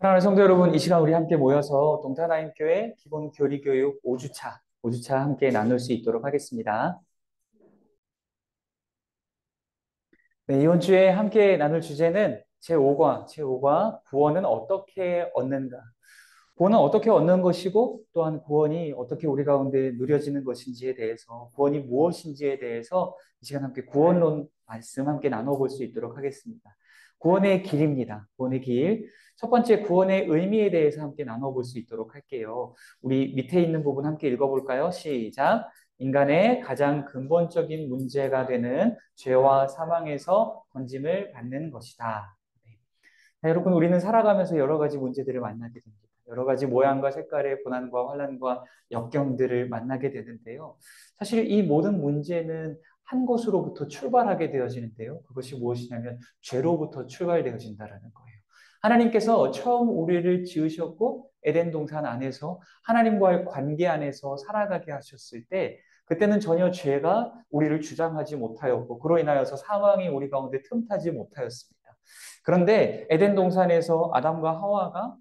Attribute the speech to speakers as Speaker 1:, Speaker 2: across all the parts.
Speaker 1: 사랑하는 성도 여러분, 이 시간 우리 함께 모여서 동탄하임교회 기본 교리교육 5주차 함께 나눌 수 있도록 하겠습니다. 네, 이번 주에 함께 나눌 주제는 제5과 구원은 어떻게 얻는가? 구원은 어떻게 얻는 것이고 또한 구원이 어떻게 우리 가운데 누려지는 것인지에 대해서 구원이 무엇인지에 대해서 이 시간 함께 구원론 말씀 함께 나눠볼 수 있도록 하겠습니다. 구원의 길입니다. 구원의 길. 첫 번째 구원의 의미에 대해서 함께 나눠볼 수 있도록 할게요. 우리 밑에 있는 부분 함께 읽어볼까요? 시작. 인간의 가장 근본적인 문제가 되는 죄와 사망에서 건짐을 받는 것이다. 네. 자, 여러분, 우리는 살아가면서 여러 가지 문제들을 만나게 됩니다. 여러 가지 모양과 색깔의 고난과 환난과 역경들을 만나게 되는데요. 사실 이 모든 문제는 한 곳으로부터 출발하게 되어지는데요. 그것이 무엇이냐면 죄로부터 출발되어진다라는 거예요. 하나님께서 처음 우리를 지으셨고 에덴 동산 안에서 하나님과의 관계 안에서 살아가게 하셨을 때 그때는 전혀 죄가 우리를 주장하지 못하였고 그로 인하여서 사망이 우리 가운데 틈타지 못하였습니다. 그런데 에덴 동산에서 아담과 하와가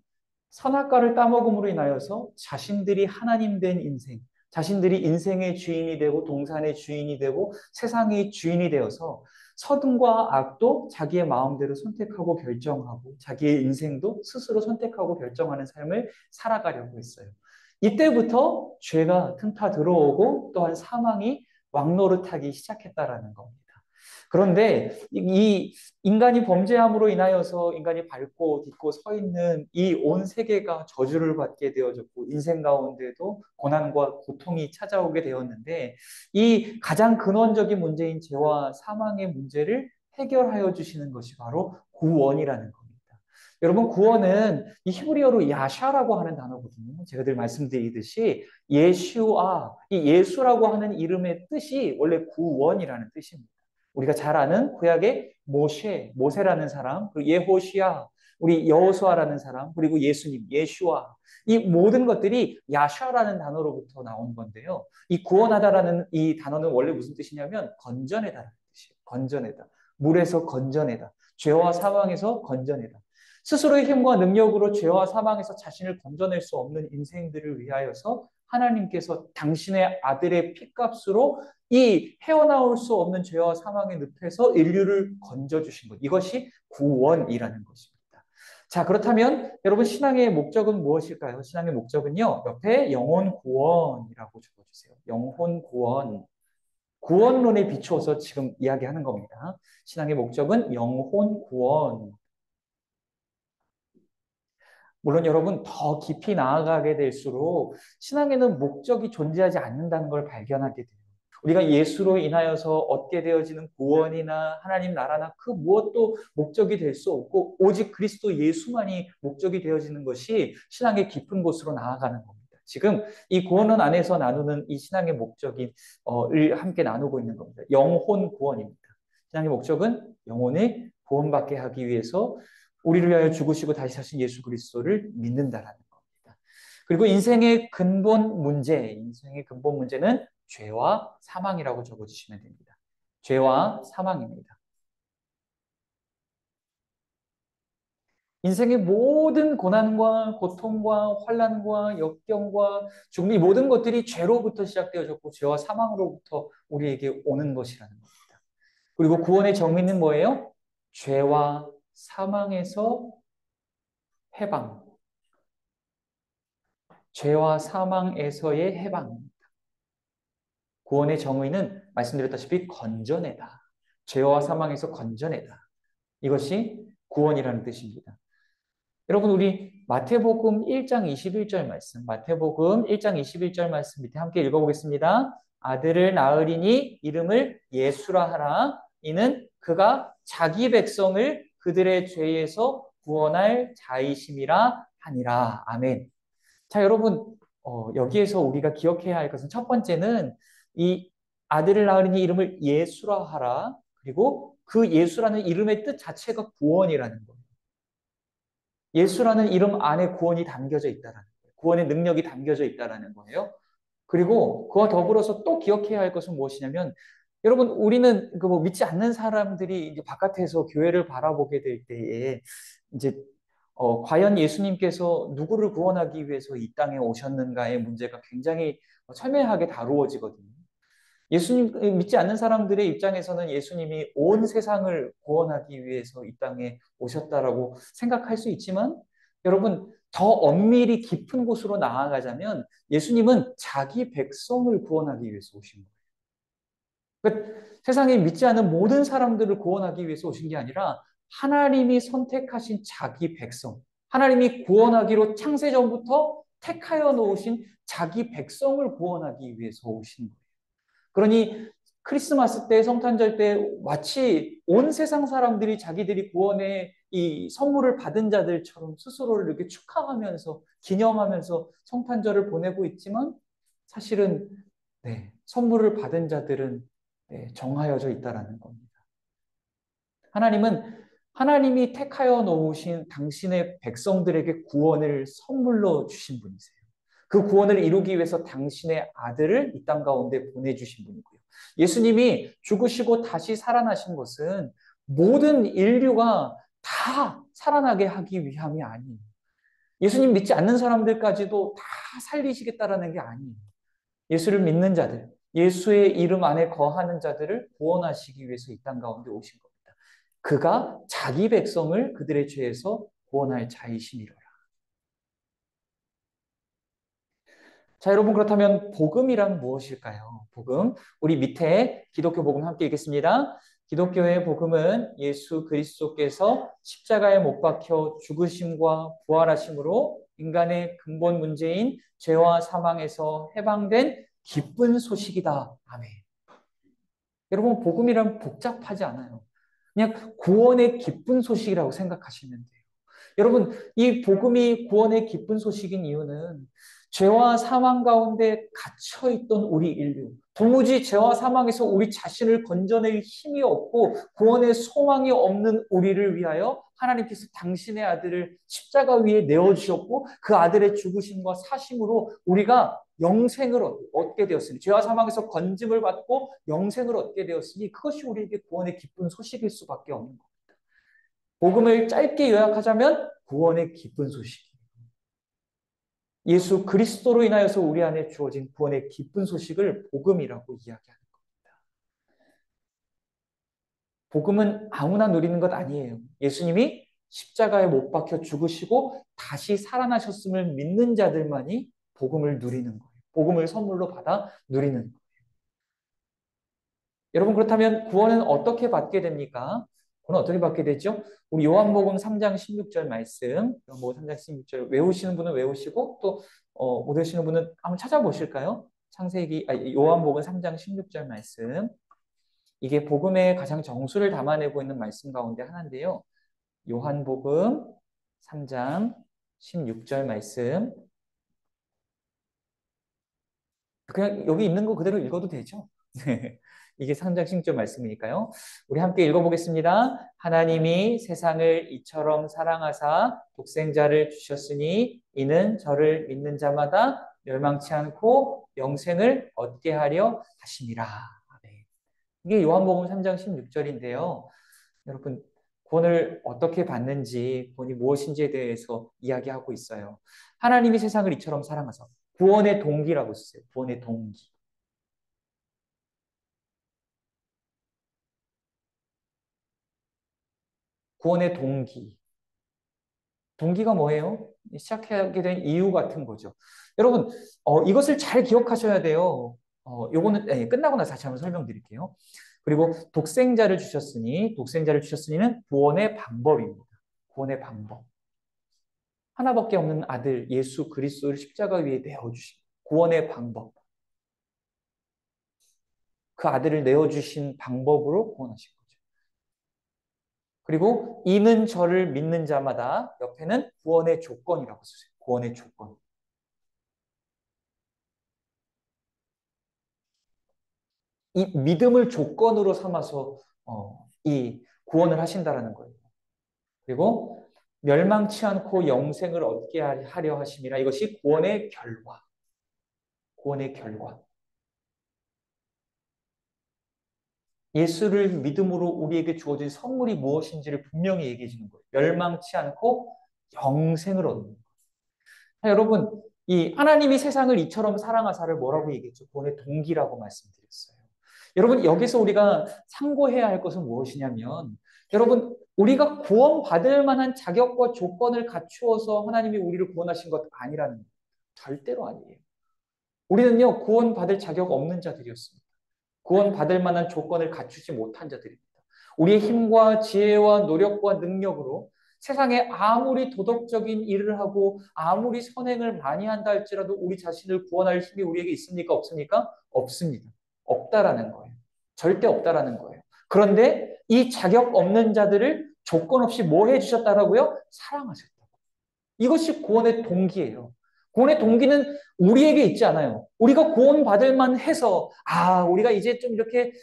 Speaker 1: 선악과를 따먹음으로 인하여서 자신들이 하나님 된 인생, 자신들이 인생의 주인이 되고 동산의 주인이 되고 세상의 주인이 되어서 선과 악도 자기의 마음대로 선택하고 결정하고 자기의 인생도 스스로 선택하고 결정하는 삶을 살아가려고 했어요. 이때부터 죄가 틈타 들어오고 또한 사망이 왕노릇하기 시작했다라는 겁니다. 그런데 이 인간이 범죄함으로 인하여서 인간이 밟고 딛고 서 있는 이 온 세계가 저주를 받게 되어졌고 인생 가운데도 고난과 고통이 찾아오게 되었는데 이 가장 근원적인 문제인 죄와 사망의 문제를 해결하여 주시는 것이 바로 구원이라는 겁니다. 여러분 구원은 이 히브리어로 야샤라고 하는 단어거든요. 제가 늘 말씀드리듯이 예슈아, 이 예수라고 하는 이름의 뜻이 원래 구원이라는 뜻입니다. 우리가 잘 아는 구약의 모세라는 사람, 그리고 예호시아, 우리 여호수아라는 사람, 그리고 예수님, 예슈아. 이 모든 것들이 야샤라는 단어로부터 나온 건데요. 이 구원하다라는 이 단어는 원래 무슨 뜻이냐면 건져내다라는 뜻이에요. 건져내다. 물에서 건져내다. 죄와 사망에서 건져내다. 스스로의 힘과 능력으로 죄와 사망에서 자신을 건져낼 수 없는 인생들을 위하여서 하나님께서 당신의 아들의 피값으로 이 헤어나올 수 없는 죄와 사망의 늪에서 인류를 건져주신 것. 이것이 구원이라는 것입니다. 자, 그렇다면 여러분 신앙의 목적은 무엇일까요? 신앙의 목적은요. 옆에 영혼 구원이라고 적어주세요. 영혼 구원. 구원론에 비추어서 지금 이야기하는 겁니다. 신앙의 목적은 영혼 구원. 물론 여러분 더 깊이 나아가게 될수록 신앙에는 목적이 존재하지 않는다는 걸 발견하게 돼요. 우리가 예수로 인하여서 얻게 되어지는 구원이나 하나님 나라나 그 무엇도 목적이 될 수 없고 오직 그리스도 예수만이 목적이 되어지는 것이 신앙의 깊은 곳으로 나아가는 겁니다. 지금 이 구원론 안에서 나누는 이 신앙의 목적을 함께 나누고 있는 겁니다. 영혼 구원입니다. 신앙의 목적은 영혼을 구원받게 하기 위해서 우리를 위하여 죽으시고 다시 사신 예수 그리스도를 믿는다라는 겁니다. 그리고 인생의 근본 문제는 죄와 사망이라고 적어주시면 됩니다. 죄와 사망입니다. 인생의 모든 고난과 고통과 환난과 역경과 죽음 이 모든 것들이 죄로부터 시작되어졌고 죄와 사망으로부터 우리에게 오는 것이라는 겁니다. 그리고 구원의 정의는 뭐예요? 죄와 사망에서 해방, 죄와 사망에서의 해방. 구원의 정의는 말씀드렸다시피 건져내다. 죄와 사망에서 건져내다. 이것이 구원이라는 뜻입니다. 여러분 우리 마태복음 1장 21절 말씀, 마태복음 1장 21절 말씀 밑에 함께 읽어보겠습니다. 아들을 낳으리니 이름을 예수라 하라. 이는 그가 자기 백성을 그들의 죄에서 구원할 자이심이라 하니라. 아멘. 자, 여러분, 여기에서 우리가 기억해야 할 것은 첫 번째는 이 아들을 낳으니 이름을 예수라 하라. 그리고 그 예수라는 이름의 뜻 자체가 구원이라는 거예요. 예수라는 이름 안에 구원이 담겨져 있다라는 거예요. 구원의 능력이 담겨져 있다라는 거예요. 그리고 그와 더불어서 또 기억해야 할 것은 무엇이냐면 여러분 우리는 그 뭐 믿지 않는 사람들이 이제 바깥에서 교회를 바라보게 될 때에 이제 과연 예수님께서 누구를 구원하기 위해서 이 땅에 오셨는가의 문제가 굉장히 첨예하게 다루어지거든요. 예수님 믿지 않는 사람들의 입장에서는 예수님이 온 세상을 구원하기 위해서 이 땅에 오셨다라고 생각할 수 있지만 여러분 더 엄밀히 깊은 곳으로 나아가자면 예수님은 자기 백성을 구원하기 위해서 오신 거예요. 그러니까 세상에 믿지 않는 모든 사람들을 구원하기 위해서 오신 게 아니라 하나님이 선택하신 자기 백성, 하나님이 구원하기로 창세전부터 택하여 놓으신 자기 백성을 구원하기 위해서 오신 거예요. 그러니 크리스마스 때, 성탄절 때 마치 온 세상 사람들이 자기들이 구원의 이 선물을 받은 자들처럼 스스로를 이렇게 축하하면서 기념하면서 성탄절을 보내고 있지만 사실은 선물을 받은 자들은 정하여져 있다라는 겁니다. 하나님은 하나님이 택하여 놓으신 당신의 백성들에게 구원을 선물로 주신 분이세요. 그 구원을 이루기 위해서 당신의 아들을 이 땅 가운데 보내주신 분이고요. 예수님이 죽으시고 다시 살아나신 것은 모든 인류가 다 살아나게 하기 위함이 아니에요. 예수님 믿지 않는 사람들까지도 다 살리시겠다라는 게 아니에요. 예수를 믿는 자들, 예수의 이름 안에 거하는 자들을 구원하시기 위해서 이 땅 가운데 오신 겁니다. 그가 자기 백성을 그들의 죄에서 구원할 자이시니라. 자, 여러분 그렇다면 복음이란 무엇일까요? 복음. 우리 밑에 기독교 복음 함께 읽겠습니다. 기독교의 복음은 예수 그리스도께서 십자가에 못 박혀 죽으심과 부활하심으로 인간의 근본 문제인 죄와 사망에서 해방된 기쁜 소식이다. 아멘. 여러분 복음이란 복잡하지 않아요. 그냥 구원의 기쁜 소식이라고 생각하시면 돼요. 여러분, 이 복음이 구원의 기쁜 소식인 이유는 죄와 사망 가운데 갇혀있던 우리 인류, 도무지 죄와 사망에서 우리 자신을 건져낼 힘이 없고 구원의 소망이 없는 우리를 위하여 하나님께서 당신의 아들을 십자가 위에 내어주셨고 그 아들의 죽으심과 사심으로 우리가 영생을 얻게 되었으니 죄와 사망에서 건짐을 받고 영생을 얻게 되었으니 그것이 우리에게 구원의 기쁜 소식일 수밖에 없는 겁니다. 복음을 짧게 요약하자면 구원의 기쁜 소식. 예수 그리스도로 인하여서 우리 안에 주어진 구원의 기쁜 소식을 복음이라고 이야기하는 겁니다. 복음은 아무나 누리는 것 아니에요. 예수님이 십자가에 못 박혀 죽으시고 다시 살아나셨음을 믿는 자들만이 복음을 누리는 거예요. 복음을 선물로 받아 누리는 거예요. 여러분 그렇다면 구원은 어떻게 받게 됩니까? 구원은 어떻게 받게 되죠? 우리 요한복음 3장 16절 말씀, 요한복음 3장 16절 외우시는 분은 외우시고 또 못 외우시는 분은 한번 찾아보실까요? 요한복음 3장 16절 말씀. 이게 복음의 가장 정수를 담아내고 있는 말씀 가운데 하나인데요. 요한복음 3장 16절 말씀. 그냥 여기 있는 거 그대로 읽어도 되죠? 네. 이게 상장신조 말씀이니까요. 우리 함께 읽어보겠습니다. 하나님이 세상을 이처럼 사랑하사 독생자를 주셨으니 이는 저를 믿는 자마다 멸망치 않고 영생을 얻게 하려 하심이라. 네. 이게 요한복음 3장 16절인데요. 여러분 구원을 어떻게 받는지 구원이 무엇인지에 대해서 이야기하고 있어요. 하나님이 세상을 이처럼 사랑하사 구원의 동기라고 쓰세요. 구원의 동기. 구원의 동기. 동기가 뭐예요? 시작하게 된 이유 같은 거죠. 여러분, 이것을 잘 기억하셔야 돼요. 요거는 끝나고 나서 다시 한번 설명드릴게요. 그리고 독생자를 주셨으니는 구원의 방법입니다. 구원의 방법. 하나밖에 없는 아들 예수 그리스도를 십자가 위에 내어주신 구원의 방법. 그 아들을 내어주신 방법으로 구원하신 거죠. 그리고 이는 저를 믿는 자마다 옆에는 구원의 조건이라고 쓰세요. 구원의 조건. 이 믿음을 조건으로 삼아서 이 구원을 하신다라는 거예요. 그리고 멸망치 않고 영생을 얻게 하려 하심이라 이것이 구원의 결과. 구원의 결과. 예수를 믿음으로 우리에게 주어진 선물이 무엇인지를 분명히 얘기해 주는 거예요. 멸망치 않고 영생을 얻는 거예요. 여러분, 이 하나님이 세상을 이처럼 사랑하사를 뭐라고 얘기했죠? 구원의 동기라고 말씀드렸어요. 여러분, 여기서 우리가 참고해야 할 것은 무엇이냐면, 여러분, 우리가 구원받을 만한 자격과 조건을 갖추어서 하나님이 우리를 구원하신 것 아니라는 거예요. 절대로 아니에요. 우리는요, 구원받을 자격 없는 자들이었습니다. 구원받을 만한 조건을 갖추지 못한 자들입니다. 우리의 힘과 지혜와 노력과 능력으로 세상에 아무리 도덕적인 일을 하고 아무리 선행을 많이 한다 할지라도 우리 자신을 구원할 힘이 우리에게 있습니까? 없습니까? 없습니다. 없다라는 거예요. 절대 없다라는 거예요. 그런데 이 자격 없는 자들을 조건 없이 뭐 해주셨다라고요? 사랑하셨다. 이것이 구원의 동기예요. 구원의 동기는 우리에게 있지 않아요. 우리가 구원받을 만해서 우리가 이제 좀 이렇게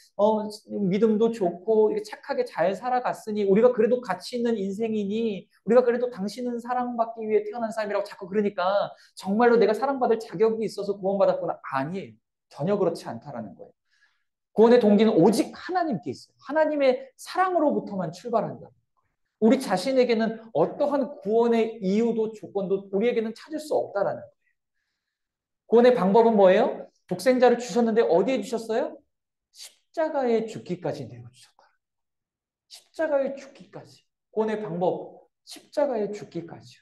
Speaker 1: 믿음도 좋고 이렇게 착하게 잘 살아갔으니 우리가 그래도 가치 있는 인생이니 우리가 그래도 당신은 사랑받기 위해 태어난 사람이라고 자꾸 그러니까 정말로 내가 사랑받을 자격이 있어서 구원받았구나. 아니에요. 전혀 그렇지 않다라는 거예요. 구원의 동기는 오직 하나님께 있어요. 하나님의 사랑으로부터만 출발한다. 우리 자신에게는 어떠한 구원의 이유도 조건도 우리에게는 찾을 수 없다라는 거예요. 구원의 방법은 뭐예요? 독생자를 주셨는데 어디에 주셨어요? 십자가에 죽기까지 내어주셨다. 십자가에 죽기까지. 구원의 방법, 십자가에 죽기까지요.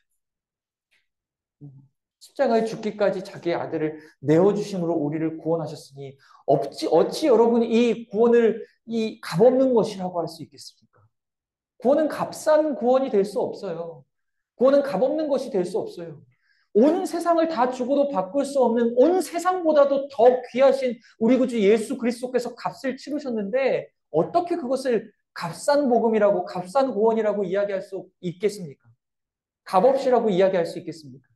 Speaker 1: 십자가에 죽기까지 자기의 아들을 내어주심으로 우리를 구원하셨으니 어찌 여러분이 이 구원을 이 값없는 것이라고 할 수 있겠습니까? 구원은 값싼 구원이 될 수 없어요. 구원은 값없는 것이 될 수 없어요. 온 세상을 다 주고도 바꿀 수 없는 온 세상보다도 더 귀하신 우리 구주 예수 그리스도께서 값을 치르셨는데 어떻게 그것을 값싼 복음이라고 값싼 구원이라고 이야기할 수 있겠습니까? 값없이라고 이야기할 수 있겠습니까?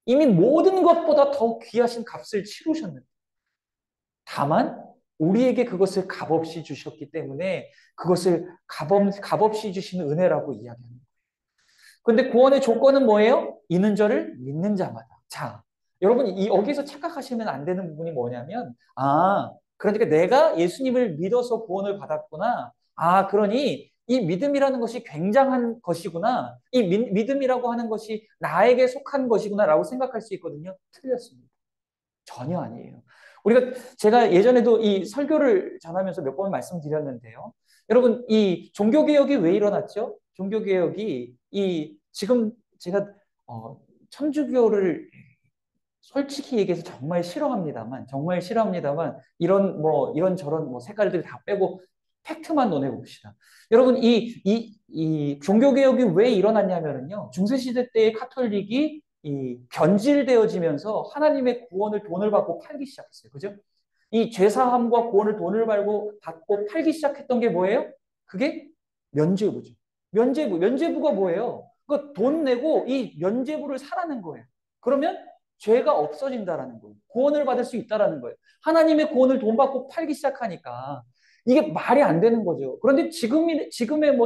Speaker 1: 이미 모든 것보다 더 귀하신 값을 치르셨는데 다만 우리에게 그것을 값없이 주셨기 때문에 그것을 값없이 주시는 은혜라고 이야기합니다. 그런데 구원의 조건은 뭐예요? 이는 저를 믿는 자마다. 자, 여러분 여기서 착각하시면 안 되는 부분이 뭐냐면 그러니까 내가 예수님을 믿어서 구원을 받았구나. 그러니 이 믿음이라는 것이 굉장한 것이구나. 이 믿음이라고 하는 것이 나에게 속한 것이구나라고 생각할 수 있거든요. 틀렸습니다. 전혀 아니에요. 제가 예전에도 이 설교를 전하면서 몇 번 말씀드렸는데요. 여러분, 이 종교개혁이 왜 일어났죠? 종교개혁이 지금 제가 천주교를 솔직히 얘기해서 정말 싫어합니다만 이런저런 색깔들 다 빼고 팩트만 논해 봅시다. 여러분, 이 종교개혁이 왜 일어났냐면요. 중세시대 때의 카톨릭이 변질되어지면서 하나님의 구원을 돈을 받고 팔기 시작했어요. 그죠? 이 죄사함과 구원을 돈을 받고 팔기 시작했던 게 뭐예요? 그게 면죄부죠. 면죄부가 뭐예요? 그 돈 내고 이 면죄부를 사라는 거예요. 그러면 죄가 없어진다라는 거예요. 구원을 받을 수 있다라는 거예요. 하나님의 구원을 돈 받고 팔기 시작하니까 이게 말이 안 되는 거죠. 그런데 지금의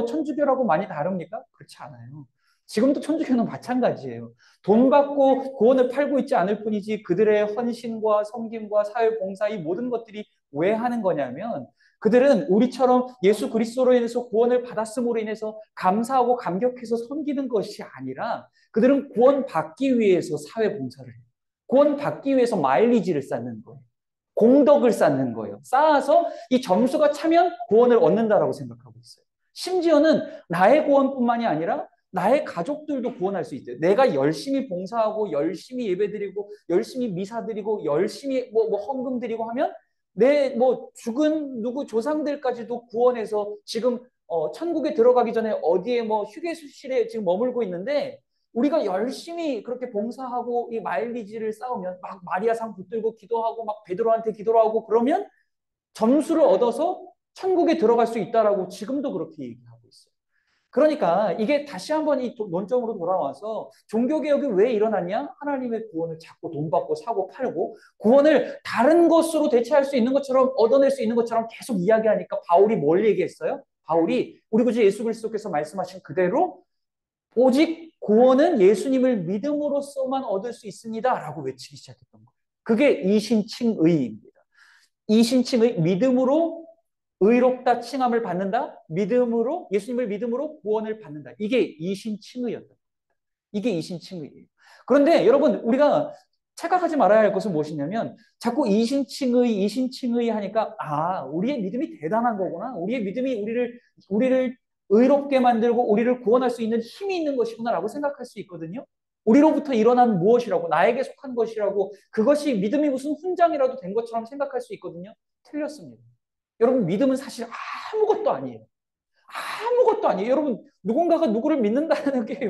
Speaker 1: 천주교라고 많이 다릅니까? 그렇지 않아요. 지금도 천주교는 마찬가지예요. 돈 받고 구원을 팔고 있지 않을 뿐이지 그들의 헌신과 섬김과 사회봉사 이 모든 것들이 왜 하는 거냐면 그들은 우리처럼 예수 그리스도로 인해서 구원을 받았음으로 인해서 감사하고 감격해서 섬기는 것이 아니라 그들은 구원받기 위해서 사회봉사를 해요. 구원받기 위해서 마일리지를 쌓는 거예요. 공덕을 쌓는 거예요. 쌓아서 이 점수가 차면 구원을 얻는다라고 생각하고 있어요. 심지어는 나의 구원뿐만이 아니라 나의 가족들도 구원할 수 있대요. 내가 열심히 봉사하고 열심히 예배드리고 열심히 미사드리고 열심히 헌금 드리고 하면 내 죽은 누구 조상들까지도 구원해서 지금 천국에 들어가기 전에 어디에 휴게실에 지금 머물고 있는데 우리가 열심히 그렇게 봉사하고 이 마일리지를 쌓으면 막 마리아상 붙들고 기도하고 막 베드로한테 기도하고 그러면 점수를 얻어서 천국에 들어갈 수 있다라고 지금도 그렇게 얘기하고 있어요. 그러니까 이게 다시 한번 이 논점으로 돌아와서 종교개혁이 왜 일어났냐? 하나님의 구원을 자꾸 돈 받고 사고 팔고 구원을 다른 것으로 대체할 수 있는 것처럼 얻어낼 수 있는 것처럼 계속 이야기하니까 바울이 뭘 얘기했어요? 바울이 우리 구주 예수 그리스도께서 말씀하신 그대로 오직 구원은 예수님을 믿음으로써만 얻을 수 있습니다. 라고 외치기 시작했던 거예요. 그게 이신칭의입니다. 이신칭의 믿음으로 의롭다 칭함을 받는다. 예수님을 믿음으로 구원을 받는다. 이게 이신칭의였다. 이게 이신칭의예요. 그런데 여러분, 우리가 착각하지 말아야 할 것은 무엇이냐면 자꾸 이신칭의 하니까 우리의 믿음이 대단한 거구나. 우리의 믿음이 우리를 의롭게 만들고 우리를 구원할 수 있는 힘이 있는 것이구나라고 생각할 수 있거든요. 우리로부터 일어난 무엇이라고, 나에게 속한 것이라고, 그것이 믿음이 무슨 훈장이라도 된 것처럼 생각할 수 있거든요. 틀렸습니다. 여러분, 믿음은 사실 아무것도 아니에요. 아무것도 아니에요. 여러분, 누군가가 누구를 믿는다는 게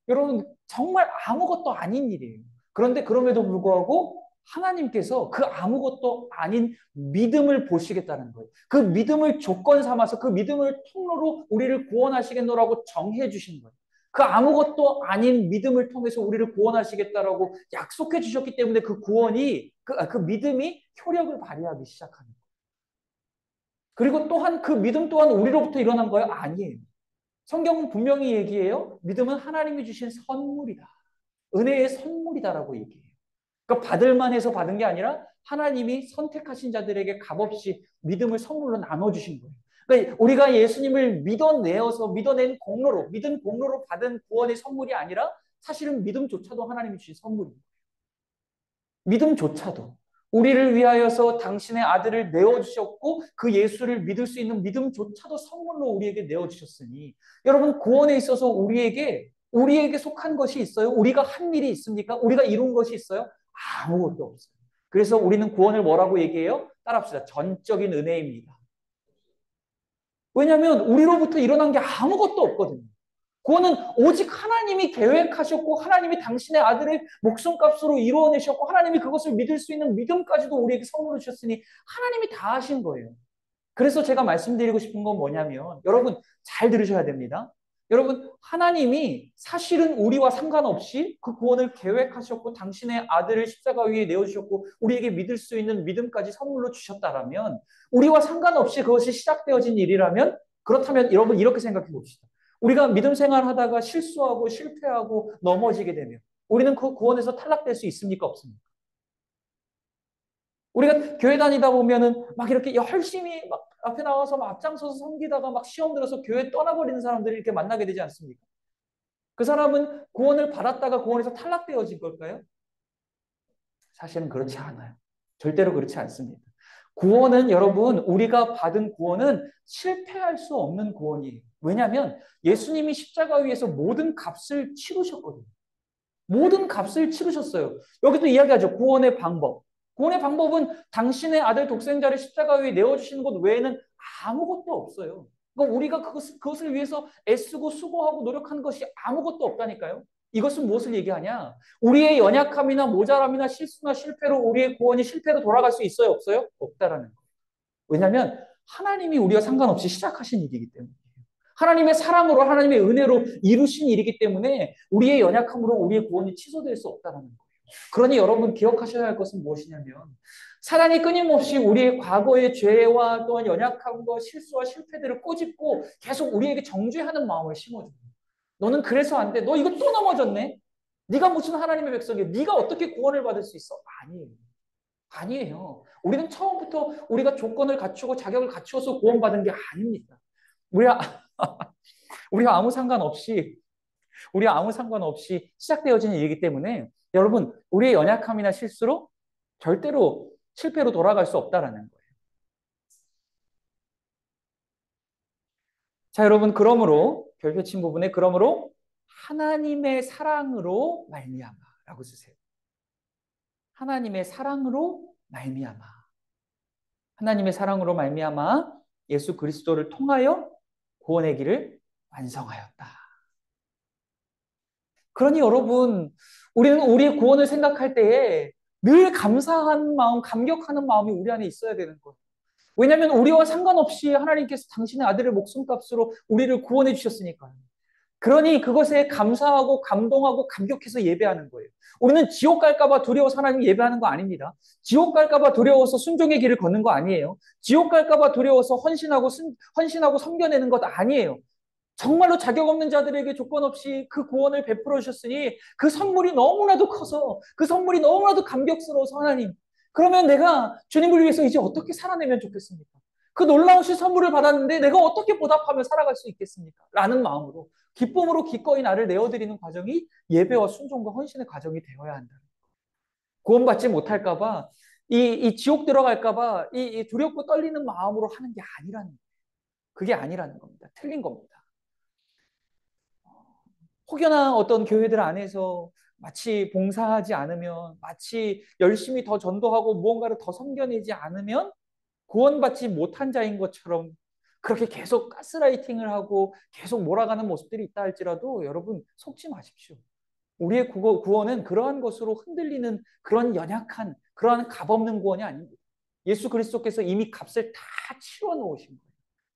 Speaker 1: 여러분, 정말 아무것도 아닌 일이에요. 그런데 그럼에도 불구하고 하나님께서 그 아무것도 아닌 믿음을 보시겠다는 거예요. 그 믿음을 조건 삼아서 그 믿음을 통로로 우리를 구원하시겠노라고 정해 주신 거예요. 그 아무것도 아닌 믿음을 통해서 우리를 구원하시겠다라고 약속해 주셨기 때문에 그 구원이, 그 믿음이 효력을 발휘하기 시작하는 거예요. 그리고 또한 그 믿음 또한 우리로부터 일어난 거예요? 아니에요. 성경은 분명히 얘기해요. 믿음은 하나님이 주신 선물이다. 은혜의 선물이다라고 얘기해요. 그러니까 받을만 해서 받은 게 아니라 하나님이 선택하신 자들에게 값없이 믿음을 선물로 나눠주신 거예요. 그러니까 우리가 예수님을 믿어낸 공로로, 믿은 공로로 받은 구원의 선물이 아니라 사실은 믿음조차도 하나님이 주신 선물입니다. 믿음조차도. 우리를 위하여서 당신의 아들을 내어주셨고 그 예수를 믿을 수 있는 믿음조차도 선물로 우리에게 내어주셨으니 여러분, 구원에 있어서 우리에게 속한 것이 있어요? 우리가 한 일이 있습니까? 우리가 이룬 것이 있어요? 아무것도 없어요. 그래서 우리는 구원을 뭐라고 얘기해요? 따라합시다. 전적인 은혜입니다. 왜냐하면 우리로부터 일어난 게 아무것도 없거든요. 구원은 오직 하나님이 계획하셨고 하나님이 당신의 아들을 목숨값으로 이루어내셨고 하나님이 그것을 믿을 수 있는 믿음까지도 우리에게 선물을 주셨으니 하나님이 다 하신 거예요. 그래서 제가 말씀드리고 싶은 건 뭐냐면 여러분, 잘 들으셔야 됩니다. 여러분, 하나님이 사실은 우리와 상관없이 그 구원을 계획하셨고 당신의 아들을 십자가 위에 내어주셨고 우리에게 믿을 수 있는 믿음까지 선물로 주셨다라면, 우리와 상관없이 그것이 시작되어진 일이라면, 그렇다면 여러분 이렇게 생각해 봅시다. 우리가 믿음 생활하다가 실수하고 실패하고 넘어지게 되면 우리는 그 구원에서 탈락될 수 있습니까? 없습니까? 우리가 교회 다니다 보면은 막 이렇게 열심히 막 앞에 나와서 막 앞장서서 섬기다가 막 시험 들어서 교회 떠나버리는 사람들을 이렇게 만나게 되지 않습니까? 그 사람은 구원을 받았다가 구원에서 탈락되어진 걸까요? 사실은 그렇지 않아요. 절대로 그렇지 않습니다. 구원은 여러분, 우리가 받은 구원은 실패할 수 없는 구원이에요. 왜냐하면 예수님이 십자가 위에서 모든 값을 치르셨거든요. 모든 값을 치르셨어요. 여기도 이야기하죠. 구원의 방법. 구원의 방법은 당신의 아들 독생자를 십자가 위에 내어주시는 것 외에는 아무것도 없어요. 그러니까 우리가 그것을 위해서 애쓰고 수고하고 노력한 것이 아무것도 없다니까요. 이것은 무엇을 얘기하냐? 우리의 연약함이나 모자람이나 실수나 실패로 우리의 구원이 실패로 돌아갈 수 있어요? 없어요? 없다라는 거예요. 왜냐하면 하나님이 우리와 상관없이 시작하신 일이기 때문에. 하나님의 사랑으로 하나님의 은혜로 이루신 일이기 때문에 우리의 연약함으로 우리의 구원이 취소될 수 없다는 거예요. 그러니 여러분 기억하셔야 할 것은 무엇이냐면 사단이 끊임없이 우리의 과거의 죄와 또한 연약함과 실수와 실패들을 꼬집고 계속 우리에게 정죄하는 마음을 심어줘요. 너는 그래서 안 돼. 너 이거 또 넘어졌네. 네가 무슨 하나님의 백성이야. 네가 어떻게 구원을 받을 수 있어? 아니에요. 아니에요. 우리는 처음부터 우리가 조건을 갖추고 자격을 갖추어서 구원받은 게 아닙니다. 우리가 우리가 아무 상관없이 시작되어진 일이기 때문에 여러분, 우리의 연약함이나 실수로 절대로 실패로 돌아갈 수 없다라는 거예요. 자, 여러분, 그러므로 별표 친 부분에 그러므로 하나님의 사랑으로 말미암아라고 쓰세요. 하나님의 사랑으로 말미암아. 하나님의 사랑으로 말미암아 예수 그리스도를 통하여 구원의 길을 완성하였다. 그러니 여러분, 우리는 우리의 구원을 생각할 때에 늘 감사한 마음, 감격하는 마음이 우리 안에 있어야 되는 거예요. 왜냐하면 우리와 상관없이 하나님께서 당신의 아들의 목숨값으로 우리를 구원해 주셨으니까요. 그러니 그것에 감사하고 감동하고 감격해서 예배하는 거예요. 우리는 지옥 갈까봐 두려워서 하나님 예배하는 거 아닙니다. 지옥 갈까봐 두려워서 순종의 길을 걷는 거 아니에요. 지옥 갈까봐 두려워서 헌신하고 섬겨내는 것 아니에요. 정말로 자격 없는 자들에게 조건 없이 그 구원을 베풀어 주셨으니 그 선물이 너무나도 커서 그 선물이 너무나도 감격스러워서 하나님, 그러면 내가 주님을 위해서 이제 어떻게 살아내면 좋겠습니까? 그 놀라우신 선물을 받았는데 내가 어떻게 보답하며 살아갈 수 있겠습니까? 라는 마음으로 기쁨으로 기꺼이 나를 내어드리는 과정이 예배와 순종과 헌신의 과정이 되어야 한다. 구원받지 못할까봐 이 지옥 들어갈까봐 이 두렵고 떨리는 마음으로 하는 게 아니라는 거예요. 그게 아니라는 겁니다. 틀린 겁니다. 혹여나 어떤 교회들 안에서 마치 봉사하지 않으면, 마치 열심히 더 전도하고 무언가를 더 섬겨내지 않으면 구원받지 못한 자인 것처럼 그렇게 계속 가스라이팅을 하고 계속 몰아가는 모습들이 있다 할지라도 여러분 속지 마십시오. 우리의 구원은 그러한 것으로 흔들리는 그런 연약한, 그러한 값없는 구원이 아닙니다. 예수 그리스도께서 이미 값을 다 치러 놓으신 거예요.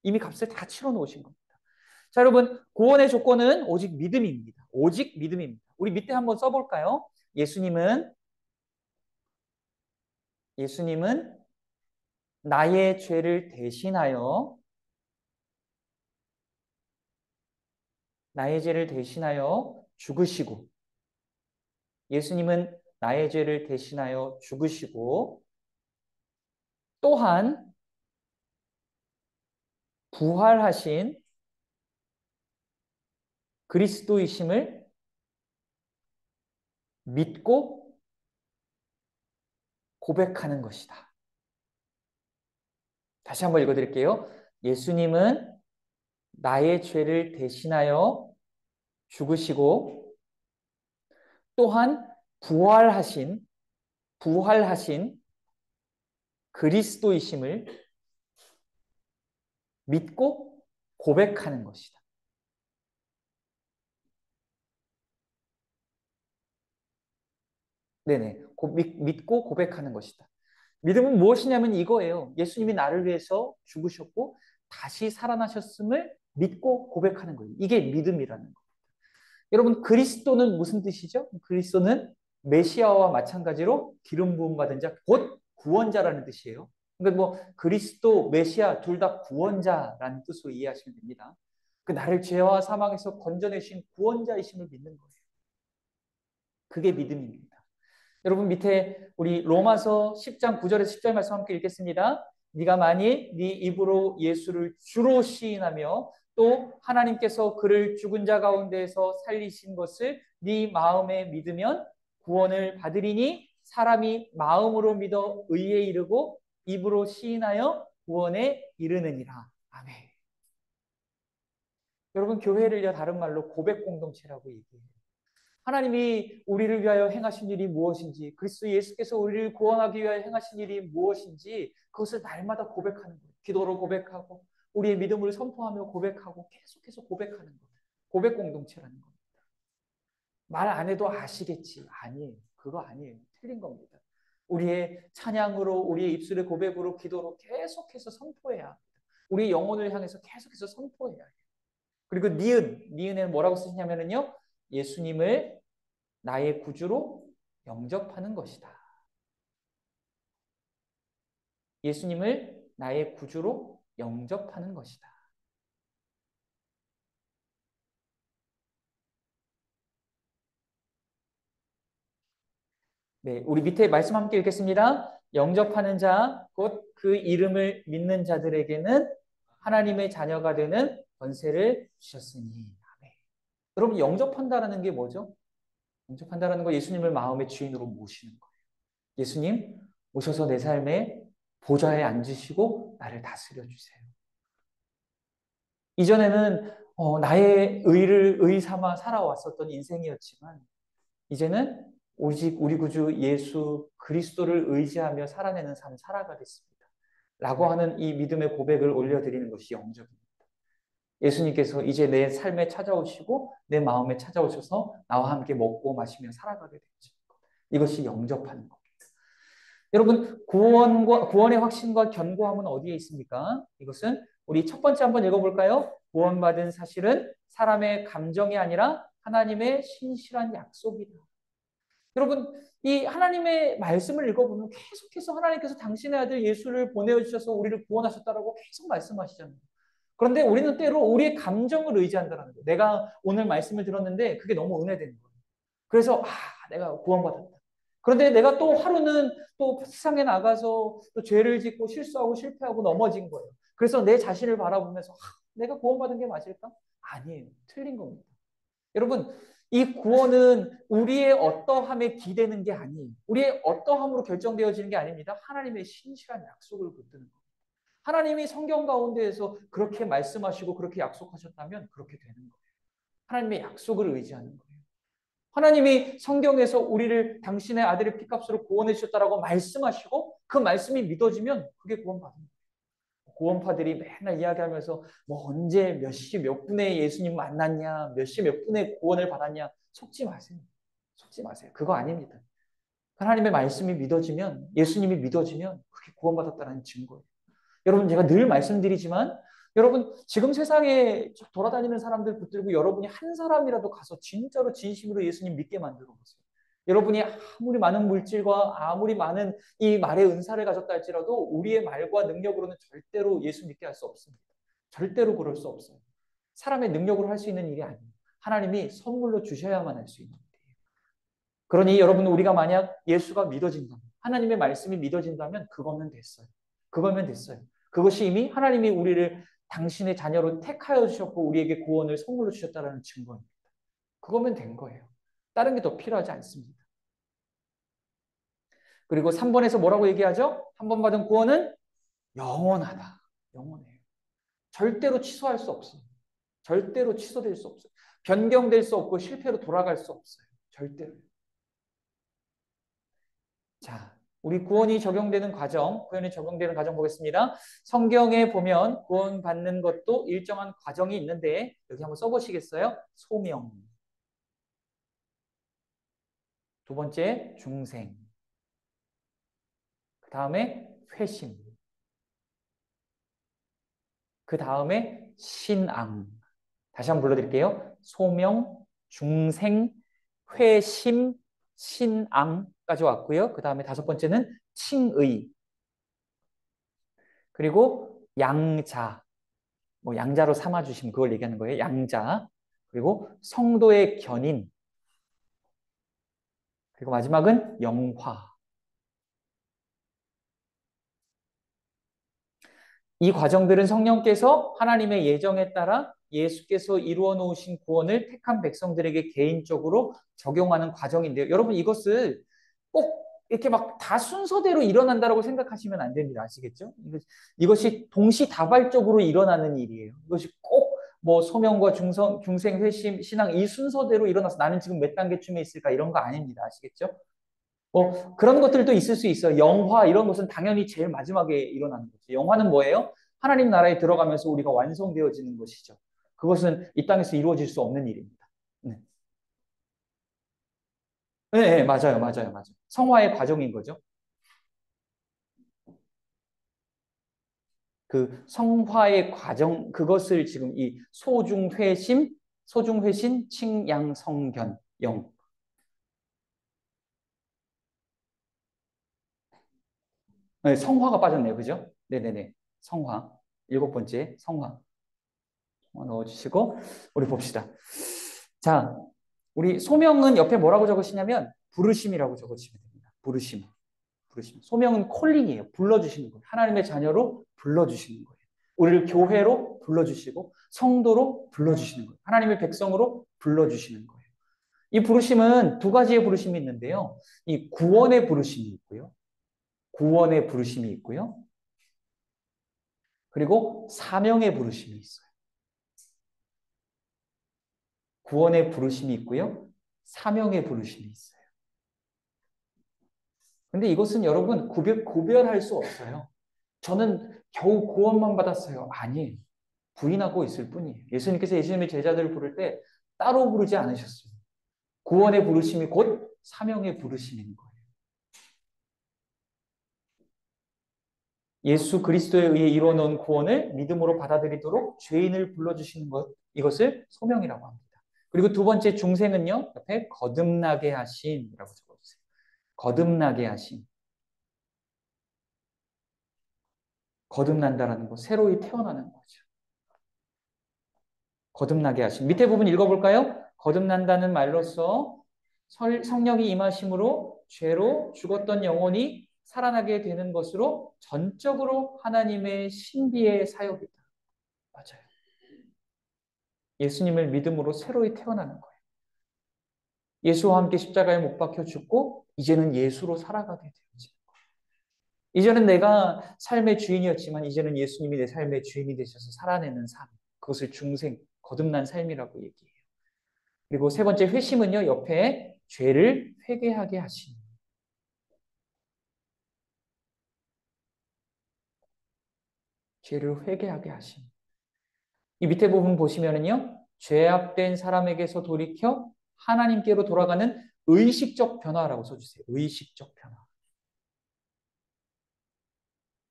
Speaker 1: 이미 값을 다 치러 놓으신 겁니다. 자, 여러분, 구원의 조건은 오직 믿음입니다. 오직 믿음입니다. 우리 밑에 한번 써볼까요? 예수님은 나의 죄를 대신하여 죽으시고, 예수님은 나의 죄를 대신하여 죽으시고, 또한 부활하신 그리스도이심을 믿고 고백하는 것이다. 다시 한번 읽어드릴게요. 예수님은 나의 죄를 대신하여 죽으시고 또한 부활하신 그리스도이심을 믿고 고백하는 것이다. 네네. 믿고 고백하는 것이다. 믿음은 무엇이냐면 이거예요. 예수님이 나를 위해서 죽으셨고 다시 살아나셨음을 믿고 고백하는 거예요. 이게 믿음이라는 거예요. 여러분, 그리스도는 무슨 뜻이죠? 그리스도는 메시아와 마찬가지로 기름 부음 받은 자, 곧 구원자라는 뜻이에요. 그러니까 뭐 그리스도, 메시아 둘 다 구원자라는 뜻으로 이해하시면 됩니다. 그 나를 죄와 사망에서 건져내신 구원자이심을 믿는 거예요. 그게 믿음입니다. 여러분 밑에 우리 로마서 10장 9절에서 10절 말씀 함께 읽겠습니다. 네가 만일 네 입으로 예수를 주로 시인하며 또 하나님께서 그를 죽은 자 가운데에서 살리신 것을 네 마음에 믿으면 구원을 받으리니 사람이 마음으로 믿어 의에 이르고 입으로 시인하여 구원에 이르느니라. 아멘. 여러분 교회를요 다른 말로 고백 공동체라고 얘기해요. 하나님이 우리를 위하여 행하신 일이 무엇인지, 그리스도 예수께서 우리를 구원하기 위하여 행하신 일이 무엇인지 그것을 날마다 고백하는 거예요. 기도로 고백하고 우리의 믿음을 선포하며 고백하고 계속해서 고백하는 거예요. 고백 공동체라는 겁니다. 말 안 해도 아시겠지. 아니에요. 그거 아니에요. 틀린 겁니다. 우리의 찬양으로, 우리의 입술의 고백으로, 기도로 계속해서 선포해야 합니다. 우리 영혼을 향해서 계속해서 선포해야 해요. 그리고 니은에는 뭐라고 쓰시냐면요. 예수님을 나의 구주로 영접하는 것이다. 예수님을 나의 구주로 영접하는 것이다. 네, 우리 밑에 말씀 함께 읽겠습니다. 영접하는 자, 곧 그 이름을 믿는 자들에게는 하나님의 자녀가 되는 권세를 주셨으니. 아멘. 여러분, 영접한다라는 게 뭐죠? 영접한다라는 거 예수님을 마음의 주인으로 모시는 거예요. 예수님, 오셔서 내 삶에 보좌에 앉으시고 나를 다스려 주세요. 이전에는 나의 의 삼아 살아왔었던 인생이었지만 이제는 오직 우리 구주 예수 그리스도를 의지하며 살아내는 삶 살아가겠습니다. 라고 하는 이 믿음의 고백을 올려드리는 것이 영접입니다. 예수님께서 이제 내 삶에 찾아오시고 내 마음에 찾아오셔서 나와 함께 먹고 마시며 살아가게 되죠. 이것이 영접하는 겁니다. 여러분 구원의 확신과 견고함은 어디에 있습니까? 이것은 우리 첫 번째 한번 읽어볼까요? 구원받은 사실은 사람의 감정이 아니라 하나님의 신실한 약속이다. 여러분 이 하나님의 말씀을 읽어보면 계속해서 하나님께서 당신의 아들 예수를 보내주셔서 우리를 구원하셨다라고 계속 말씀하시잖아요. 그런데 우리는 때로 우리의 감정을 의지한다는 거예요. 내가 오늘 말씀을 들었는데 그게 너무 은혜된 거예요. 그래서 내가 구원받았다. 그런데 내가 또 하루는 또 세상에 나가서 또 죄를 짓고 실수하고 실패하고 넘어진 거예요. 그래서 내 자신을 바라보면서 내가 구원받은 게 맞을까? 아니에요. 틀린 겁니다. 여러분, 이 구원은 우리의 어떠함에 기대는 게 아니에요. 우리의 어떠함으로 결정되어지는 게 아닙니다. 하나님의 신실한 약속을 붙드는 겁니다. 하나님이 성경 가운데에서 그렇게 말씀하시고 그렇게 약속하셨다면 그렇게 되는 거예요. 하나님의 약속을 의지하는 거예요. 하나님이 성경에서 우리를 당신의 아들의 피값으로 구원해 주셨다라고 말씀하시고 그 말씀이 믿어지면 그게 구원받는 거예요. 구원파들이 맨날 이야기하면서 뭐 언제 몇 시 몇 분에 예수님 만났냐, 몇 시 몇 분에 구원을 받았냐, 속지 마세요. 속지 마세요. 그거 아닙니다. 하나님의 말씀이 믿어지면, 예수님이 믿어지면 그게 구원받았다는 증거예요. 여러분, 제가 늘 말씀드리지만 여러분, 지금 세상에 돌아다니는 사람들 붙들고 여러분이 한 사람이라도 가서 진짜로 진심으로 예수님 믿게 만들어 보세요. 여러분이 아무리 많은 물질과 아무리 많은 이 말의 은사를 가졌다 할지라도 우리의 말과 능력으로는 절대로 예수 믿게 할 수 없습니다. 절대로 그럴 수 없어요. 사람의 능력으로 할 수 있는 일이 아니에요. 하나님이 선물로 주셔야만 할 수 있는 일이에요. 그러니 여러분, 우리가 만약 예수가 믿어진다면, 하나님의 말씀이 믿어진다면 그거면 됐어요. 그거면 됐어요. 그것이 이미 하나님이 우리를 당신의 자녀로 택하여 주셨고 우리에게 구원을 선물로 주셨다는 증거입니다. 그거면 된 거예요. 다른 게 더 필요하지 않습니다. 그리고 3번에서 뭐라고 얘기하죠? 한 번 받은 구원은 영원하다. 영원해요. 절대로 취소할 수 없어요. 절대로 취소될 수 없어요. 변경될 수 없고 실패로 돌아갈 수 없어요. 절대로. 자, 우리 구원이 적용되는 과정, 구원이 적용되는 과정 보겠습니다. 성경에 보면 구원받는 것도 일정한 과정이 있는데 여기 한번 써보시겠어요? 소명. 두 번째, 중생. 그 다음에 회심. 그 다음에 신앙. 다시 한번 불러드릴게요. 소명, 중생, 회심, 신앙까지 왔고요. 그 다음에 다섯 번째는 칭의. 그리고 양자. 뭐 양자로 삼아주시면 그걸 얘기하는 거예요. 양자. 그리고 성도의 견인. 그리고 마지막은 영화. 이 과정들은 성령께서 하나님의 예정에 따라 예수께서 이루어 놓으신 구원을 택한 백성들에게 개인적으로 적용하는 과정인데요. 여러분, 이것을 꼭 이렇게 막 다 순서대로 일어난다고 생각하시면 안 됩니다. 아시겠죠? 이것이 동시다발적으로 일어나는 일이에요. 이것이 꼭 뭐 소명과 중생, 회심, 신앙 이 순서대로 일어나서 나는 지금 몇 단계쯤에 있을까 이런 거 아닙니다. 아시겠죠? 뭐 그런 것들도 있을 수 있어요. 영화 이런 것은 당연히 제일 마지막에 일어나는 거죠. 영화는 뭐예요? 하나님 나라에 들어가면서 우리가 완성되어지는 것이죠. 그것은 이 땅에서 이루어질 수 없는 일입니다. 네. 네, 네, 맞아요, 맞아요, 맞아요. 성화의 과정인 거죠. 그 성화의 과정, 그것을 지금 이 소중회심, 칭양성견, 영. 네, 성화가 빠졌네요. 그죠? 네네네. 성화. 일곱 번째, 성화. 넣어주시고, 우리 봅시다. 자, 우리 소명은 옆에 뭐라고 적으시냐면, 부르심이라고 적어주시면 됩니다. 부르심. 부르심. 소명은 콜링이에요. 불러주시는 거예요. 하나님의 자녀로 불러주시는 거예요. 우리를 교회로 불러주시고, 성도로 불러주시는 거예요. 하나님의 백성으로 불러주시는 거예요. 이 부르심은 두 가지의 부르심이 있는데요. 이 구원의 부르심이 있고요. 구원의 부르심이 있고요. 그리고 사명의 부르심이 있어요. 구원의 부르심이 있고요. 사명의 부르심이 있어요. 근데 이것은 여러분 구별할 수 없어요. 저는 겨우 구원만 받았어요. 아니에요. 부인하고 있을 뿐이에요. 예수님께서 예수님의 제자들을 부를 때 따로 부르지 않으셨어요. 구원의 부르심이 곧 사명의 부르심인 거예요. 예수 그리스도에 의해 이루어놓은 구원을 믿음으로 받아들이도록 죄인을 불러주시는 것, 이것을 소명이라고 합니다. 그리고 두 번째 중생은요, 옆에 거듭나게 하심이라고 적어주세요. 거듭나게 하심. 거듭난다라는 거, 새로이 태어나는 거죠. 거듭나게 하심. 밑에 부분 읽어볼까요? 거듭난다는 말로써 성령이 임하심으로 죄로 죽었던 영혼이 살아나게 되는 것으로 전적으로 하나님의 신비의 사역이다. 맞아요. 예수님을 믿음으로 새로이 태어나는 거예요. 예수와 함께 십자가에 못 박혀 죽고 이제는 예수로 살아가게 되어지는 거예요. 이제는 내가 삶의 주인이었지만 이제는 예수님이 내 삶의 주인이 되셔서 살아내는 삶. 그것을 중생, 거듭난 삶이라고 얘기해요. 그리고 세 번째 회심은요, 옆에 죄를 회개하게 하심. 죄를 회개하게 하심. 이 밑에 부분 보시면은요, 죄악된 사람에게서 돌이켜 하나님께로 돌아가는 의식적 변화라고 써주세요. 의식적 변화.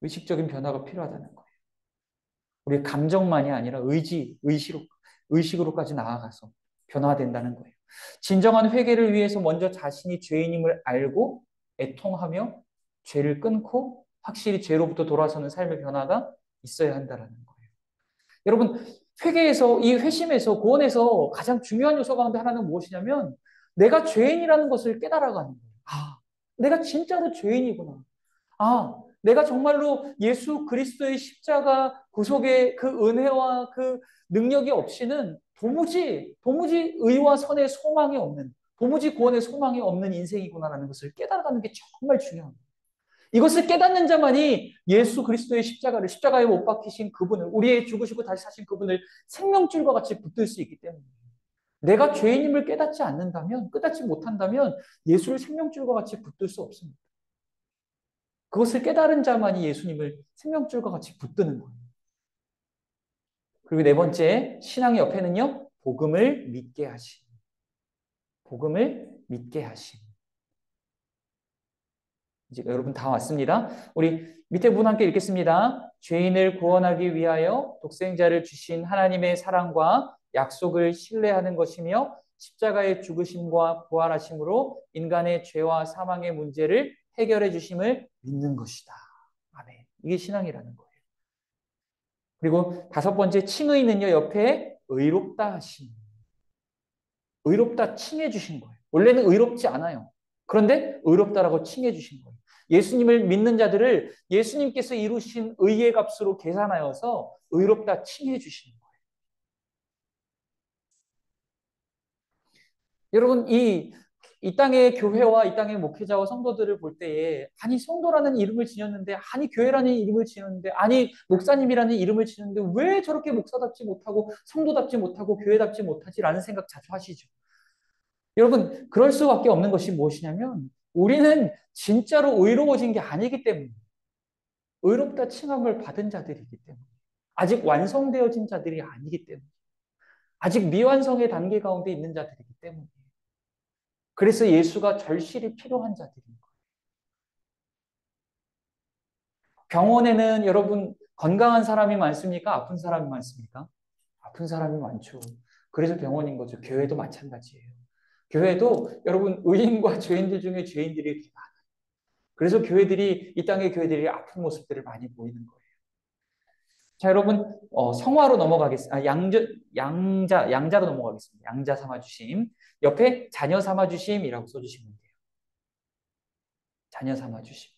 Speaker 1: 의식적인 변화가 필요하다는 거예요. 우리 감정만이 아니라 의식으로까지 나아가서 변화된다는 거예요. 진정한 회개를 위해서 먼저 자신이 죄인임을 알고 애통하며 죄를 끊고 확실히 죄로부터 돌아서는 삶의 변화가 있어야 한다는 거예요. 여러분, 회개에서, 이 회심에서, 구원에서 가장 중요한 요소 가운데 하나는 무엇이냐면 내가 죄인이라는 것을 깨달아가는 거예요. 아, 내가 진짜로 죄인이구나. 아, 내가 정말로 예수 그리스도의 십자가 구속의 그 은혜와 그 능력이 없이는 도무지 의와 선의 소망이 없는, 도무지 구원의 소망이 없는 인생이구나라는 것을 깨달아가는 게 정말 중요합니다. 이것을 깨닫는 자만이 예수 그리스도의 십자가에 못 박히신 그분을, 우리의 죽으시고 다시 사신 그분을 생명줄과 같이 붙들 수 있기 때문이에요. 내가 죄인임을 깨닫지 못한다면 예수를 생명줄과 같이 붙들 수 없습니다. 그것을 깨달은 자만이 예수님을 생명줄과 같이 붙드는 거예요. 그리고 네 번째, 신앙의 옆에는요, 복음을 믿게 하심. 복음을 믿게 하심. 이제 여러분 다 왔습니다. 우리 밑에 문 함께 읽겠습니다. 죄인을 구원하기 위하여 독생자를 주신 하나님의 사랑과 약속을 신뢰하는 것이며 십자가의 죽으심과 부활하심으로 인간의 죄와 사망의 문제를 해결해 주심을 믿는 것이다. 아멘. 이게 신앙이라는 거예요. 그리고 다섯 번째 칭의는요, 옆에 의롭다 하심. 의롭다 칭해 주신 거예요. 원래는 의롭지 않아요. 그런데 의롭다라고 칭해 주신 거예요. 예수님을 믿는 자들을 예수님께서 이루신 의의 값으로 계산하여서 의롭다 칭해 주시는 거예요. 여러분, 이 땅의 교회와 이 땅의 목회자와 성도들을 볼 때에, 아니, 성도라는 이름을 지녔는데, 아니, 교회라는 이름을 지녔는데, 아니, 목사님이라는 이름을 지녔는데, 왜 저렇게 목사답지 못하고, 성도답지 못하고, 교회답지 못하지라는 생각 자주 하시죠. 여러분, 그럴 수밖에 없는 것이 무엇이냐면, 우리는 진짜로 의로워진 게 아니기 때문에, 의롭다 칭함을 받은 자들이기 때문에, 아직 완성되어진 자들이 아니기 때문에, 아직 미완성의 단계 가운데 있는 자들이기 때문에, 그래서 예수가 절실히 필요한 자들인 거예요. 병원에는 여러분 건강한 사람이 많습니까? 아픈 사람이 많습니까? 아픈 사람이 많죠. 그래서 병원인 거죠. 교회도 마찬가지예요. 교회도 여러분 의인과 죄인들 중에 죄인들이 이렇게 많아요. 그래서 이 땅의 교회들이 아픈 모습들을 많이 보이는 거예요. 자, 여러분, 성화로 넘어가겠습니다. 양자로 넘어가겠습니다. 양자 삼아주심. 옆에 자녀 삼아주심이라고 써주시면 돼요. 자녀 삼아주심.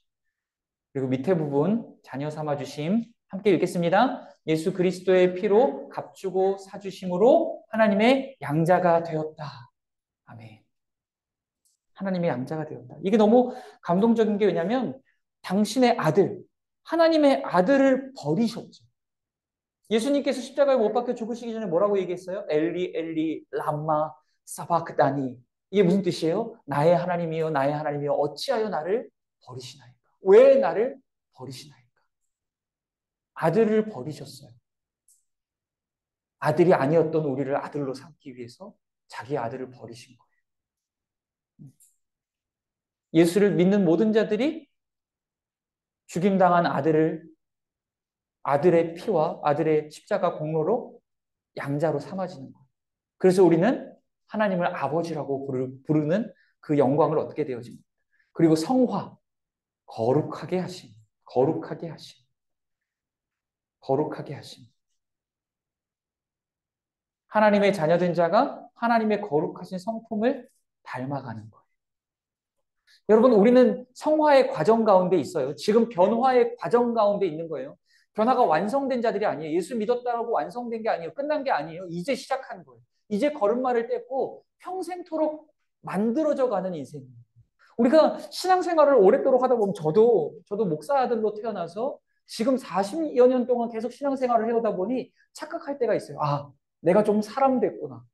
Speaker 1: 그리고 밑에 부분 자녀 삼아 주심 함께 읽겠습니다. 예수 그리스도의 피로 값주고 사주심으로 하나님의 양자가 되었다. 아멘. 하나님의 양자가 되었다. 이게 너무 감동적인 게 왜냐면 당신의 아들, 하나님의 아들을 버리셨죠. 예수님께서 십자가에 못 박혀 죽으시기 전에 뭐라고 얘기했어요? 엘리 엘리 람마 사바크다니. 이게 무슨 뜻이에요? 나의 하나님이여 나의 하나님이여 어찌하여 나를 버리시나이까? 왜 나를 버리시나이까? 아들을 버리셨어요. 아들이 아니었던 우리를 아들로 삼기 위해서 자기 아들을 버리신 거예요. 예수를 믿는 모든 자들이 죽임당한 아들의 피와 아들의 십자가 공로로 양자로 삼아지는 거예요. 그래서 우리는 하나님을 아버지라고 부르는 그 영광을 얻게 되어집니다. 그리고 성화, 거룩하게 하심, 거룩하게 하심, 거룩하게 하심. 하나님의 자녀된 자가 하나님의 거룩하신 성품을 닮아가는 거예요. 여러분, 우리는 성화의 과정 가운데 있어요. 지금 변화의 과정 가운데 있는 거예요. 변화가 완성된 자들이 아니에요. 예수 믿었다라고 완성된 게 아니에요. 끝난 게 아니에요. 이제 시작한 거예요. 이제 걸음마를 뗐고 평생토록 만들어져 가는 인생이에요. 우리가 신앙생활을 오랫도록 하다 보면 저도 목사 아들로 태어나서 지금 40여 년 동안 계속 신앙생활을 해오다 보니 착각할 때가 있어요. 아, 내가 좀 사람 됐구나.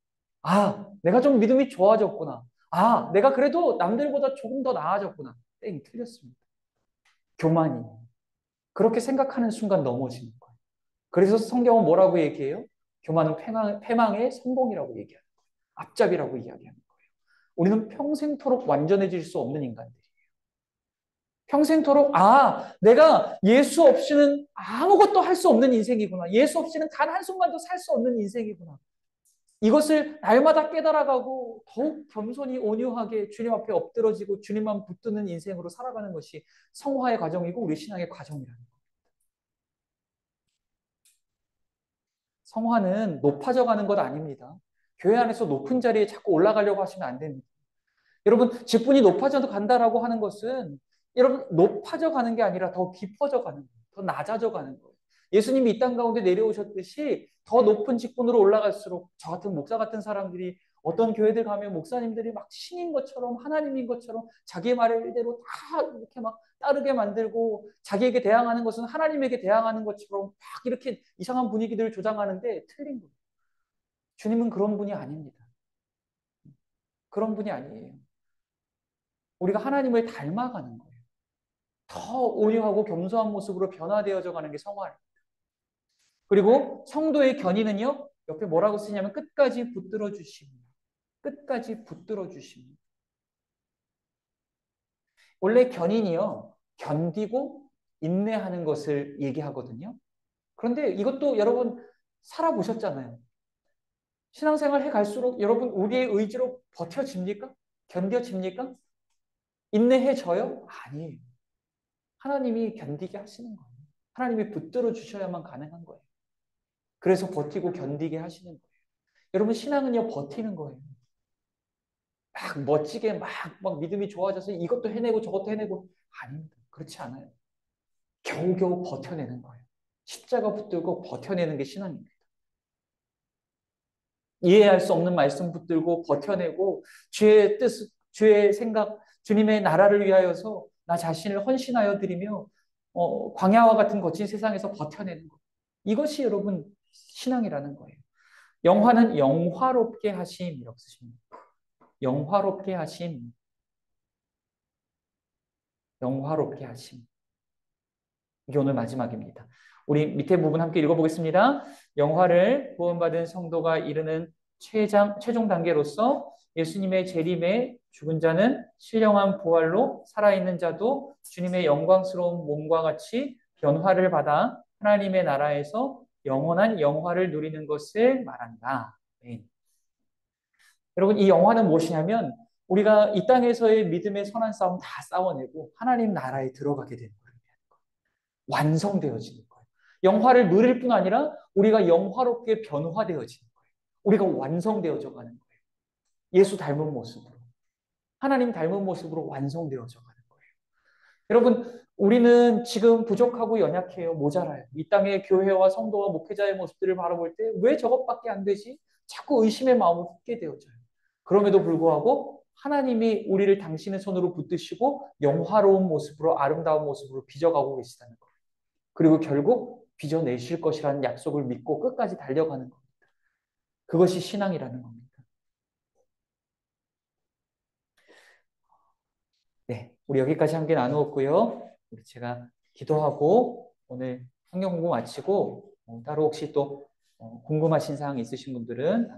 Speaker 1: 아, 내가 좀 믿음이 좋아졌구나. 아, 내가 그래도 남들보다 조금 더 나아졌구나. 땡, 틀렸습니다. 교만이. 그렇게 생각하는 순간 넘어지는 거예요. 그래서 성경은 뭐라고 얘기해요? 교만은 패망의 성공이라고 얘기하는 거예요. 앞잡이라고 이야기하는 거예요. 우리는 평생토록 완전해질 수 없는 인간들이에요. 평생토록, 아, 내가 예수 없이는 아무것도 할 수 없는 인생이구나. 예수 없이는 단 한순간도 살 수 없는 인생이구나. 이것을 날마다 깨달아가고 더욱 겸손히 온유하게 주님 앞에 엎드러지고 주님만 붙드는 인생으로 살아가는 것이 성화의 과정이고 우리 신앙의 과정이라는 거예요. 성화는 높아져 가는 것 아닙니다. 교회 안에서 높은 자리에 자꾸 올라가려고 하시면 안 됩니다. 여러분, 직분이 높아져 간다라고 하는 것은 여러분 높아져 가는 게 아니라 더 깊어져 가는 거예요. 더 낮아져 가는 거예요. 예수님이 이 땅 가운데 내려오셨듯이 더 높은 직분으로 올라갈수록 저 같은 목사 같은 사람들이 어떤 교회들 가면 목사님들이 막 신인 것처럼 하나님인 것처럼 자기 말대로 다 이렇게 막 따르게 만들고 자기에게 대항하는 것은 하나님에게 대항하는 것처럼 막 이렇게 이상한 분위기들을 조장하는데 틀린 거예요. 주님은 그런 분이 아닙니다. 그런 분이 아니에요. 우리가 하나님을 닮아가는 거예요. 더 온유하고 겸손한 모습으로 변화되어져 가는 게 성화입니다. 그리고 성도의 견인은요, 옆에 뭐라고 쓰냐면 끝까지 붙들어 주십니다. 끝까지 붙들어 주십니다. 원래 견인이요, 견디고 인내하는 것을 얘기하거든요. 그런데 이것도 여러분 살아보셨잖아요. 신앙생활 해 갈수록 여러분 우리의 의지로 버텨집니까? 견뎌집니까? 인내해져요? 아니에요. 하나님이 견디게 하시는 거예요. 하나님이 붙들어 주셔야만 가능한 거예요. 그래서 버티고 견디게 하시는 거예요. 여러분 신앙은요 버티는 거예요. 막 멋지게 막 믿음이 좋아져서 이것도 해내고 저것도 해내고 아닙니다. 그렇지 않아요. 겨우겨우 버텨내는 거예요. 십자가 붙들고 버텨내는 게 신앙입니다. 이해할 수 없는 말씀 붙들고 버텨내고 주의 뜻, 주의 생각, 주님의 나라를 위하여서 나 자신을 헌신하여 드리며 광야와 같은 거친 세상에서 버텨내는 것. 이것이 여러분 신앙이라는 거예요. 영화는 영화롭게 하심이라고 쓰십니다. 영화롭게 하심, 영화롭게 하심. 이게 오늘 마지막입니다. 우리 밑에 부분 함께 읽어보겠습니다. 영화를 구원받은 성도가 이르는 최종 단계로서 예수님의 재림에 죽은 자는 신령한 부활로 살아있는 자도 주님의 영광스러운 몸과 같이 변화를 받아 하나님의 나라에서 영원한 영화를 누리는 것을 말한다. 네. 여러분, 이 영화는 무엇이냐면 우리가 이 땅에서의 믿음의 선한 싸움 다 싸워내고 하나님 나라에 들어가게 되는 거예요. 완성되어지는 거예요. 영화를 누릴 뿐 아니라 우리가 영화롭게 변화되어지는 거예요. 우리가 완성되어져 가는 거예요. 예수 닮은 모습으로. 하나님 닮은 모습으로 완성되어져 가는 거예요. 여러분, 우리는 지금 부족하고 연약해요. 모자라요. 이 땅의 교회와 성도와 목회자의 모습들을 바라볼 때 왜 저것밖에 안 되지? 자꾸 의심의 마음을 품게 되어져요. 그럼에도 불구하고 하나님이 우리를 당신의 손으로 붙드시고 영화로운 모습으로 아름다운 모습으로 빚어가고 계시다는 거예요. 그리고 결국 빚어내실 것이라는 약속을 믿고 끝까지 달려가는 겁니다. 그것이 신앙이라는 겁니다. 네, 우리 여기까지 함께 나누었고요. 제가 기도하고 오늘 성경 공부 마치고 따로 혹시 또 궁금하신 사항 있으신 분들은